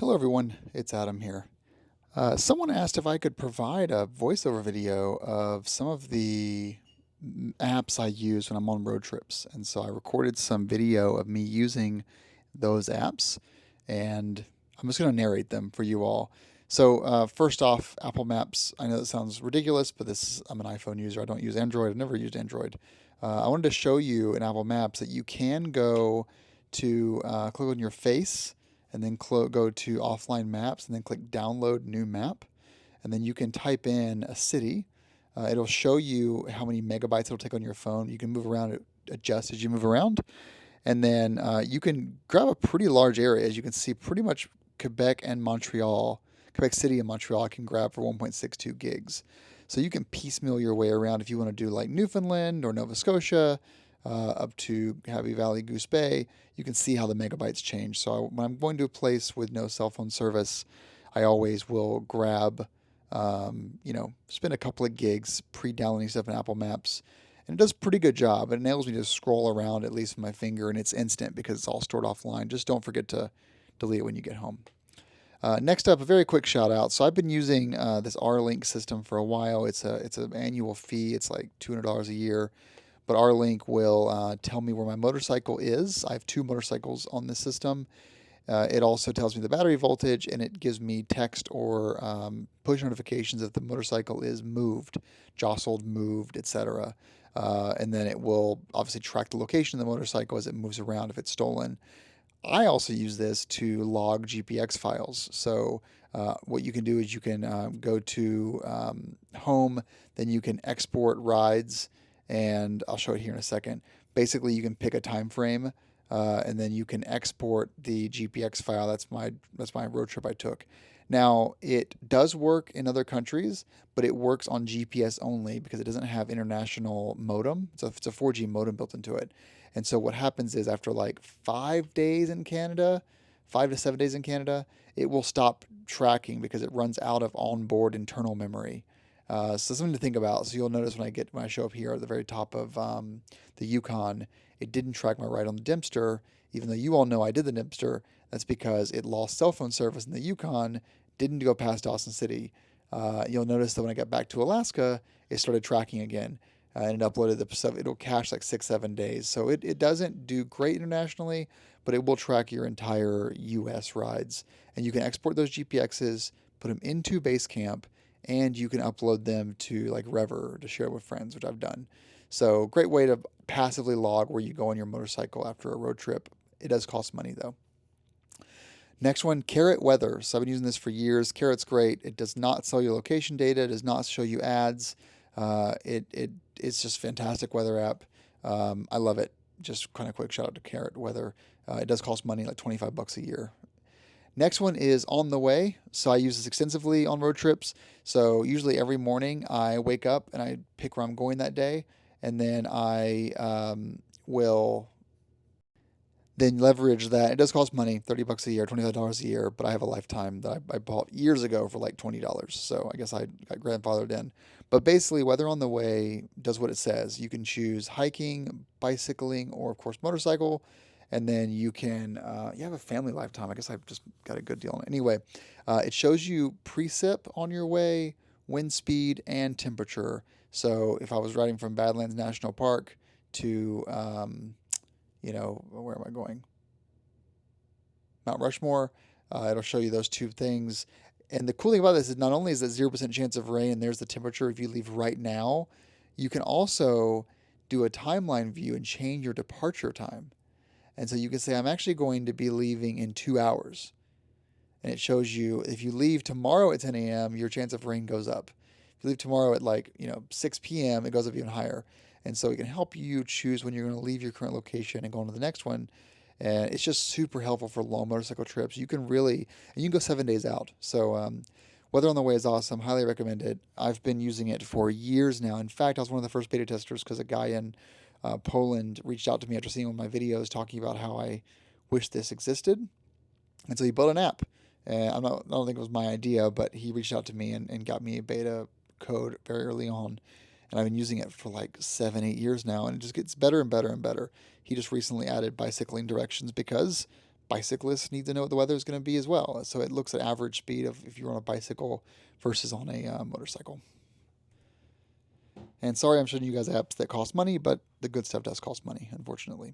Hello everyone, it's Adam here. Someone asked if I could provide a voiceover video of some of the apps I use when I'm on road trips. And so I recorded some video of me using those apps, and I'm just going to narrate them for you all. So first off, Apple Maps. I know that sounds ridiculous, but I'm an iPhone user. I don't use Android. I've never used Android. I wanted to show you in Apple Maps that you can go to click on your face and then go to offline maps and then click download new map. And then you can type in a city. It'll show you how many megabytes it'll take on your phone. You can move around, adjust as you move around. And then you can grab a pretty large area. As you can see, pretty much Quebec and Montreal, Quebec City and Montreal, I can grab for 1.62 gigs. So you can piecemeal your way around if you want to do like Newfoundland or Nova Scotia, up to Happy Valley, Goose Bay. You can see how the megabytes change. So when I'm going to a place with no cell phone service, I always will grab, spend a couple of gigs pre-downloading stuff in Apple Maps, and it does a pretty good job. It enables me to scroll around at least with my finger, and it's instant because it's all stored offline. Just don't forget to delete it when you get home. Next up, a very quick shout out. So I've been using this RLink system for a while. It's an annual fee. It's like $200 a year. But RLink will tell me where my motorcycle is. I have two motorcycles on this system. It also tells me the battery voltage, and it gives me text or push notifications if the motorcycle is moved, jostled, moved, etc. And then it will obviously track the location of the motorcycle as it moves around if it's stolen. I also use this to log GPX files. So what you can do is you can go to home, then you can export rides, and I'll show it here in a second. Basically, you can pick a time frame, and then you can export the GPX file. That's my road trip I took. Now, it does work in other countries, but it works on GPS only because it doesn't have international modem. So it's a 4G modem built into it. And so what happens is after like 5 days in Canada, 5 to 7 days in Canada, it will stop tracking because it runs out of onboard internal memory. So something to think about. So you'll notice when I show up here at the very top of the Yukon, it didn't track my ride on the Dempster, even though you all know I did the Dempster. That's because it lost cell phone service in the Yukon, didn't go past Dawson City. You'll notice that when I got back to Alaska, it started tracking again. And it uploaded the stuff. It'll cache like 6, 7 days. So it doesn't do great internationally, but it will track your entire US rides. And you can export those GPXs, put them into Basecamp, and you can upload them to like Rever to share with friends, which I've done. So great way to passively log where you go on your motorcycle after a road trip. It does cost money though. Next one, Carrot Weather. So I've been using this for years. Carrot's great. It does not sell you location data. It does not show you ads. It's just a fantastic weather app. I love it. Just kind of quick shout out to Carrot Weather. It does cost money, like $25 a year. Next one is On the Way. So I use this extensively on road trips. So usually every morning I wake up and I pick where I'm going that day, and then I will then leverage that. It does cost money, $30 a year, $25 a year, but I have a lifetime that I bought years ago for like $20. So I guess I got grandfathered in. But basically, Weather on the Way does what it says. You can choose hiking, bicycling, or of course motorcycle. And then you can, you have a family lifetime. I guess I've just got a good deal on it. Anyway, it shows you precip on your way, wind speed, and temperature. So if I was riding from Badlands National Park to, where am I going? Mount Rushmore. It'll show you those two things. And the cool thing about this is not only is that 0% chance of rain, and there's the temperature if you leave right now, you can also do a timeline view and change your departure time. And so you can say, I'm actually going to be leaving in 2 hours. And it shows you if you leave tomorrow at 10 a.m., your chance of rain goes up. If you leave tomorrow at 6 p.m., it goes up even higher. And so it can help you choose when you're going to leave your current location and go on to the next one. And it's just super helpful for long motorcycle trips. You can go 7 days out. So Weather on the Way is awesome. Highly recommend it. I've been using it for years now. In fact, I was one of the first beta testers because a guy in Poland reached out to me after seeing one of my videos talking about how I wish this existed. And so he built an app. And I don't think it was my idea, but he reached out to me and got me a beta code very early on. And I've been using it for like 7, 8 years now, and it just gets better and better and better. He just recently added bicycling directions because bicyclists need to know what the weather is going to be as well. So it looks at average speed of if you're on a bicycle versus on a motorcycle. And sorry, I'm showing you guys apps that cost money, but the good stuff does cost money, unfortunately.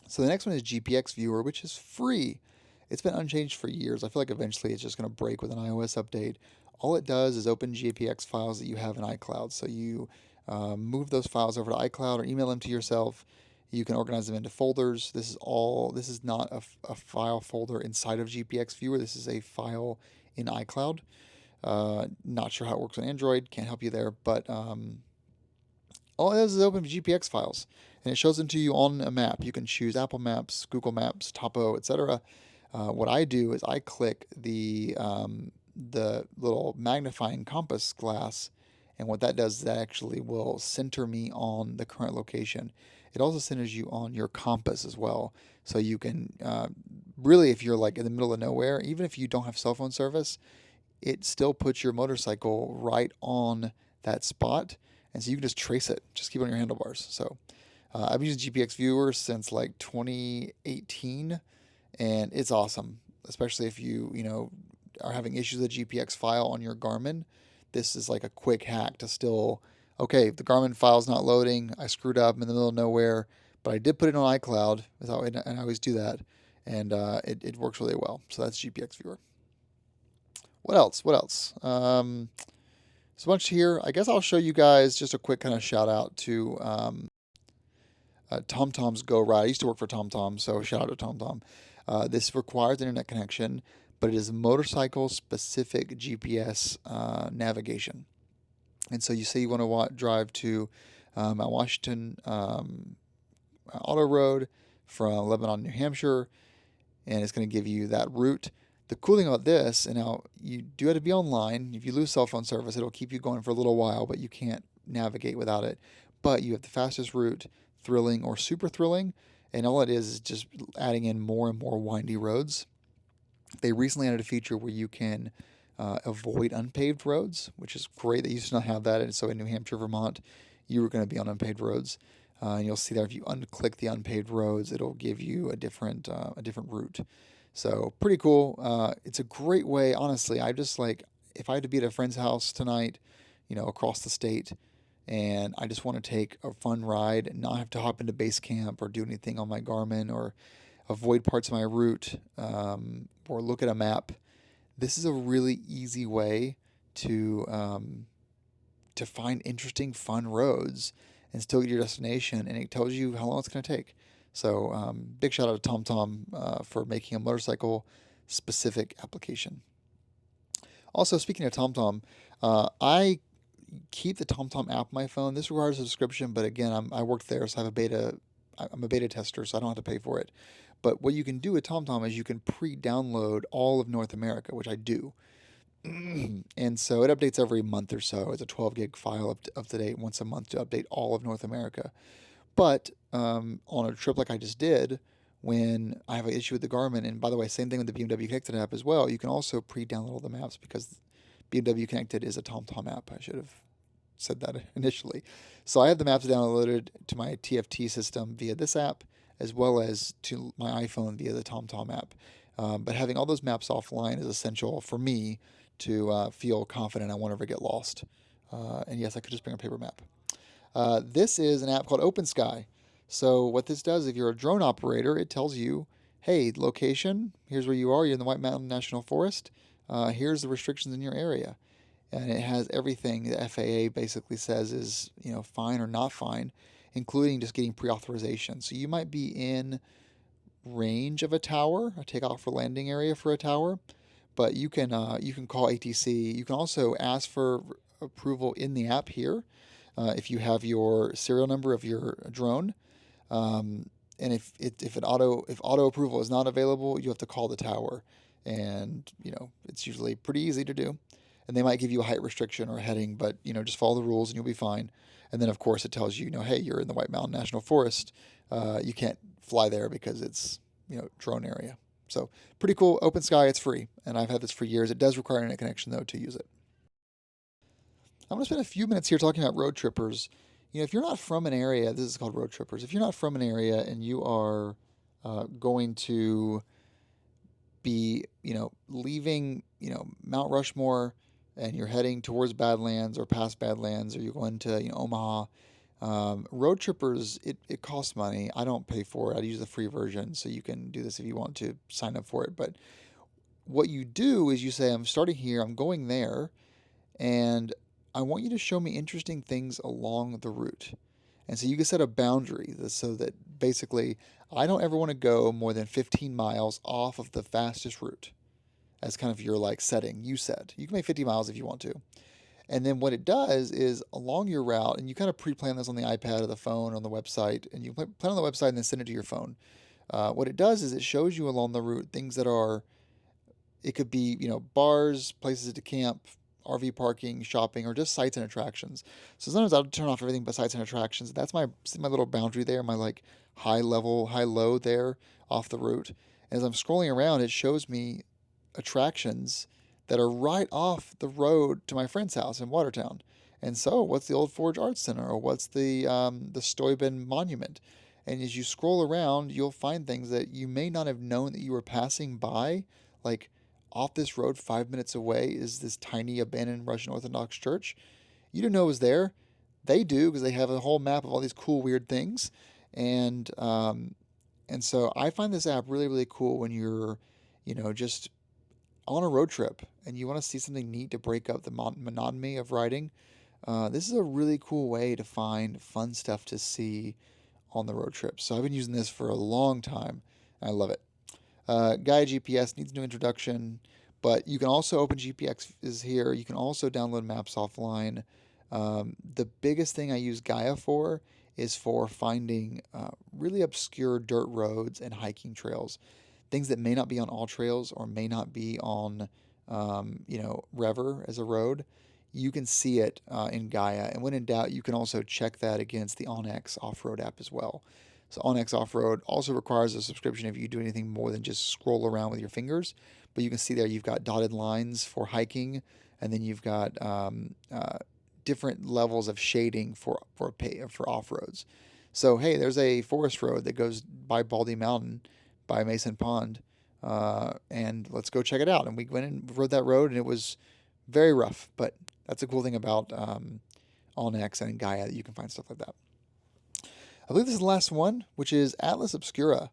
So the next one is GPX Viewer, which is free. It's been unchanged for years. I feel like eventually it's just going to break with an iOS update. All it does is open GPX files that you have in iCloud. So you move those files over to iCloud or email them to yourself. You can organize them into folders. This is not a file folder inside of GPX Viewer. This is a file in iCloud. Not sure how it works on Android. Can't help you there. But all it does is open GPX files, and it shows them to you on a map. You can choose Apple Maps, Google Maps, Topo, etc. What I do is I click the little magnifying compass glass, and what that does is that actually will center me on the current location. It also centers you on your compass as well, so you can really, if you're like in the middle of nowhere, even if you don't have cell phone service, it still puts your motorcycle right on that spot, and so you can just trace it, just keep it on your handlebars. So I've been using GPX Viewer since like 2018, and it's awesome, especially if you are having issues with a GPX file on your Garmin. This is like a quick hack to still, okay, the Garmin file's not loading, I screwed up, I'm in the middle of nowhere, but I did put it on iCloud, and I always do that, and it works really well. So that's GPX Viewer. What else? What else? So bunch here. I guess I'll show you guys just a quick kind of shout out to TomTom's GoRide. I used to work for TomTom, so shout out to TomTom. This requires internet connection, but it is motorcycle-specific GPS navigation. And so you say you want to drive to Mount Washington Auto Road from Lebanon, New Hampshire, and it's going to give you that route. The cool thing about this, and now you do have to be online. If you lose cell phone service, it'll keep you going for a little while, but you can't navigate without it. But you have the fastest route, thrilling or super thrilling, and all it is just adding in more and more windy roads. They recently added a feature where you can avoid unpaved roads, which is great. They used to not have that, and so in New Hampshire, Vermont, you were going to be on unpaved roads. And you'll see there if you unclick the unpaved roads, it'll give you a different route. So pretty cool. It's a great way, honestly. I just like, if I had to be at a friend's house tonight, across the state, and I just want to take a fun ride and not have to hop into base camp or do anything on my Garmin or avoid parts of my route or look at a map, this is a really easy way to find interesting, fun roads and still get your destination, and it tells you how long it's going to take. So big shout out to TomTom for making a motorcycle-specific application. Also, speaking of TomTom, I keep the TomTom app on my phone. This requires a subscription, but again, I worked there, so I'm a beta tester, so I don't have to pay for it. But what you can do with TomTom is you can pre-download all of North America, which I do. And so it updates every month or so. It's a 12 gig file up to date once a month to update all of North America. But on a trip like I just did, when I have an issue with the Garmin, and by the way, same thing with the BMW Connected app as well, you can also pre-download all the maps because BMW Connected is a TomTom app. I should have said that initially. So I have the maps downloaded to my TFT system via this app, as well as to my iPhone via the TomTom app. But having all those maps offline is essential for me to feel confident I won't ever get lost. And yes, I could just bring a paper map. This is an app called OpenSky. So what this does, if you're a drone operator, it tells you, hey, location, here's where you are. You're in the White Mountain National Forest. Here's the restrictions in your area. And it has everything the FAA basically says is, fine or not fine, including just getting pre-authorization. So you might be in range of a tower, a takeoff or landing area for a tower, but you can call ATC. You can also ask for approval in the app here if you have your serial number of your drone. And if auto approval is not available, you have to call the tower, and it's usually pretty easy to do. And they might give you a height restriction or a heading, but just follow the rules and you'll be fine. And then of course it tells you, hey, you're in the White Mountain National Forest. You can't fly there because it's drone area. So pretty cool. OpenSky, it's free, and I've had this for years. It does require internet connection though to use it. I'm going to spend a few minutes here talking about Roadtrippers. If you're not from an area, this is called Roadtrippers. If you're not from an area and you are going to be, leaving, Mount Rushmore and you're heading towards Badlands or past Badlands, or you're going to, Omaha. Roadtrippers, it costs money. I don't pay for it. I use the free version, so you can do this if you want to sign up for it. But what you do is you say, I'm starting here, I'm going there, and I want you to show me interesting things along the route. And so you can set a boundary so that basically I don't ever want to go more than 15 miles off of the fastest route. As kind of your like setting you set. You can make 50 miles if you want to. And then what it does is along your route, and you kind of pre-plan this on the iPad or the phone or on the website, and you plan on the website and then send it to your phone. What it does is it shows you along the route things that are, it could be, bars, places to camp, RV parking, shopping, or just sites and attractions. So sometimes I'll turn off everything but sites and attractions. That's my little boundary there, my like high low there off the route. And as I'm scrolling around, it shows me attractions that are right off the road to my friend's house in Watertown. And so, what's the Old Forge Arts Center, or what's the Steuben Monument? And as you scroll around, you'll find things that you may not have known that you were passing by. Like off this road, 5 minutes away, is this tiny abandoned Russian Orthodox church. You didn't know it was there. They do, because they have a whole map of all these cool, weird things. And so I find this app really, really cool when you're, just on a road trip and you want to see something neat to break up the monotony of riding. This is a really cool way to find fun stuff to see on the road trip. So I've been using this for a long time. I love it. Gaia GPS needs no introduction, but you can also open GPX is here. You can also download maps offline. The biggest thing I use Gaia for is for finding really obscure dirt roads and hiking trails, things that may not be on all trails or may not be on, Rever as a road. You can see it in Gaia, and when in doubt, you can also check that against the OnX OffRoad app as well. So OnX OffRoad also requires a subscription if you do anything more than just scroll around with your fingers. But you can see there you've got dotted lines for hiking, and then you've got different levels of shading for off-roads. So hey, there's a forest road that goes by Baldy Mountain, by Mason Pond, and let's go check it out. And we went and rode that road, and it was very rough, but that's a cool thing about OnX and Gaia, that you can find stuff like that. I believe this is the last one, which is Atlas Obscura.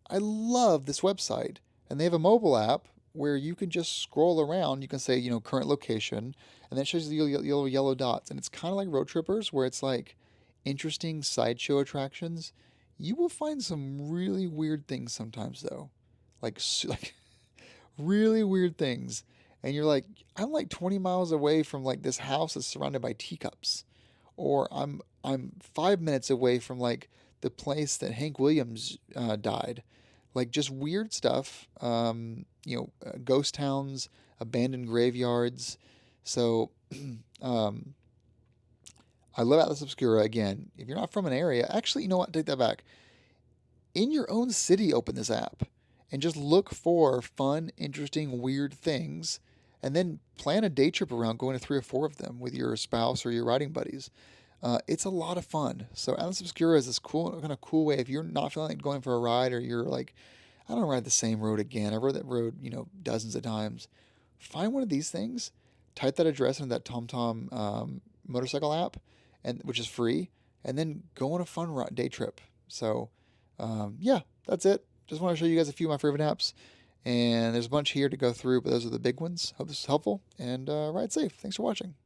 I love this website, and they have a mobile app where you can just scroll around. You can say, current location, and then it shows you the yellow dots. And it's kind of like Roadtrippers, where it's like interesting sideshow attractions. You will find some really weird things sometimes, though, like really weird things. And you're like, I'm like 20 miles away from like this house that's surrounded by teacups, or I'm 5 minutes away from like the place that Hank Williams died. Like just weird stuff. Ghost towns, abandoned graveyards. So I love Atlas Obscura. Again, if you're not from an area, actually, you know what? Take that back. In your own city, open this app and just look for fun, interesting, weird things, and then plan a day trip around going to 3 or 4 of them with your spouse or your riding buddies. It's a lot of fun. So Atlas Obscura is this cool way. If you're not feeling like going for a ride, or you're like, I don't ride the same road again. I rode that road, dozens of times. Find one of these things, type that address into that TomTom motorcycle app, and which is free, and then go on a fun day trip. So, yeah, that's it. Just want to show you guys a few of my favorite apps, and there's a bunch here to go through, but those are the big ones. Hope this is helpful, and ride safe. Thanks for watching.